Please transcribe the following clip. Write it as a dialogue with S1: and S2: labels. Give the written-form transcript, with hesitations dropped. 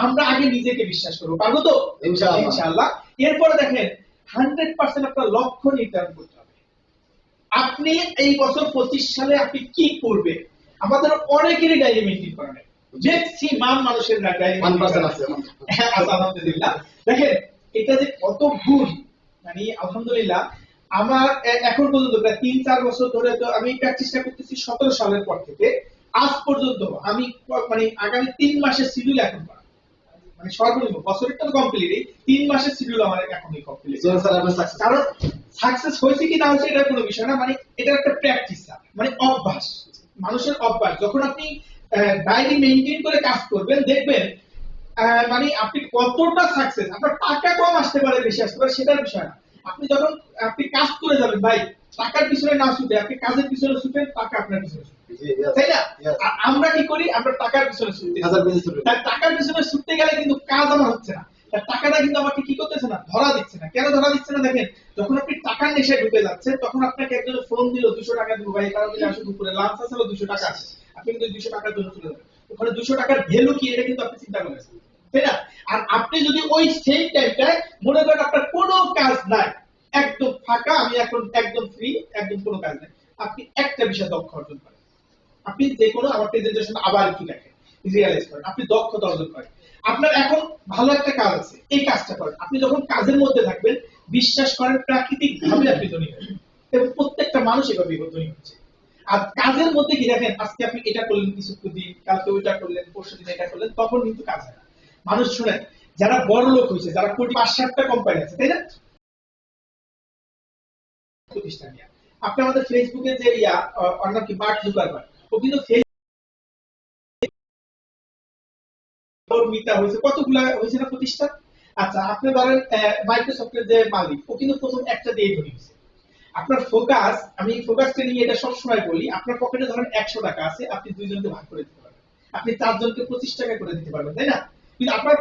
S1: আমরা আগে নিজেকে বিশ্বাস করবো, পারবো তো ইনশাআল্লাহ। এরপরে দেখেন 100% আপনার লক্ষ্য নির্ধারণ করতে হবে। আপনি এই বছর 25 সালে আপনি কি করবেন? আমাদের অনেকেরই ডায়েরি মেইনটেইন করা নেই, ম্যাক্সিমাম মানুষের ডায়েরি মেইনটেইন আছে। আলহামদুলিল্লাহ। দেখেন এটা যে কত ভুল, মানে আলহামদুলিল্লাহ আমার এখন পর্যন্ত প্রায় 3-4 বছর ধরে তো আমি প্র্যাকটিসটা করতেছি 17 সালের পর থেকে আজ পর্যন্ত আমি মানে আগামী 3 মাসের শিডিউল এখন করা, মানে সর্বনিম্ন বছরের তো কমপ্লিট, 3 মাসের শিডিউল আমার এখনই কমপ্লিট। কারণ সাকসেস হয়েছে কি না হয়েছে এটা কোনো বিষয় না, মানে এটা একটা প্র্যাকটিস, মানে অভ্যাস, মানুষের অভ্যাস। যখন আপনি ডায়েরি মেইনটেইন করে কাজ করবেন দেখবেন মানে আপনি কতটা সাকসেস, আপনার টাকা কম আসতে পারে বেশি আসতে পারে সেটার বিষয় না, আপনি যখন আপনি কাজ করে যাবেন ভাই, টাকার পিছনে না ছুটে আপনি কাজের পিছনে ছুটেন, টাকা আপনার পিছনে ছুটবে, তাই না? আমরা কি করি, আমরা টাকার পিছনে ছুটতে, টাকার পিছনে ছুটতে গেলে কিন্তু কাজ আমার হচ্ছে না, টাকাটা কিন্তু আমাকে কি করতেছে না, ধরা দিচ্ছে না। কেন ধরা দিচ্ছে না? দেখেন যখন আপনি টাকার নেশায় ঢুকে যাচ্ছেন তখন আপনাকে একজন ফোন দিল 200 টাকা দিব ভাই, কারণ দিলে আসলে দুপুরে লাঞ্চ আছে 200 টাকা আছে, আপনি কিন্তু 200 টাকার জন্য চলে যাবেন, ওখানে 200 টাকার ভ্যালু কি এটা কিন্তু আপনি চিন্তা করেছেন, তাই না? আর আপনি যদি ওই সেম টাইমটায় মনে করেন আপনার কোনো কাজ নাই, একদম ফাঁকা, আমি এখন একদম ফ্রি, একদম কোনো কাজ নাই, আপনি একটা বিষয় দক্ষ অর্জন করেন, আপনি যে কোনো আমার প্রেজেন্টেশন আবার একটু দেখেন, রিয়ালাইজ করেন, আপনি দক্ষতা অর্জন করেন। আপনার এখন ভালো একটা কাজ আছে, এই কাজটা করেন। আপনি যখন কাজের মধ্যে থাকবেন বিশ্বাস করেন প্রাকৃতিক ভাবে আপনি ধনী হবেন, এবং প্রত্যেকটা মানুষ এভাবে ধনী হচ্ছে। আর কাজের মধ্যে কি দেখেন, আজকে আপনি এটা করলেন কিছুদিন, কালকে ওইটা করলেন, পরশুদিন এটা করলেন, তখন কিন্তু কাজ হয় না। মানুষ শুনেন, যারা বড় লোক হয়েছে, যারা কোটি 5-7টা কোম্পানি আছে, তাই না, প্রতিষ্ঠান নিয়ে, আপনি আমাদের ফেসবুকে যে অন্য কি মার্ক জুকারবার্গ, ও কিন্তু মিটা হয়েছে, কতগুলা হয়েছে না প্রতিষ্ঠান। আচ্ছা আপনি ধরেন মাইক্রোসফটের যে মালিক, ও কিন্তু প্রথম একটা দিয়ে ধরে হয়েছে। আপনার ফোকাস, আমি ফোকাস ট্রেনিং এটা সবসময় বলি, আপনার পকেটে ধরেন 100 টাকা আছে, আপনি 2 জনকে ভাগ করে দিতে পারবেন, আপনি 4 জনকে 25 টাকা করে দিতে পারবেন, তাই না? কিন্তু আপনার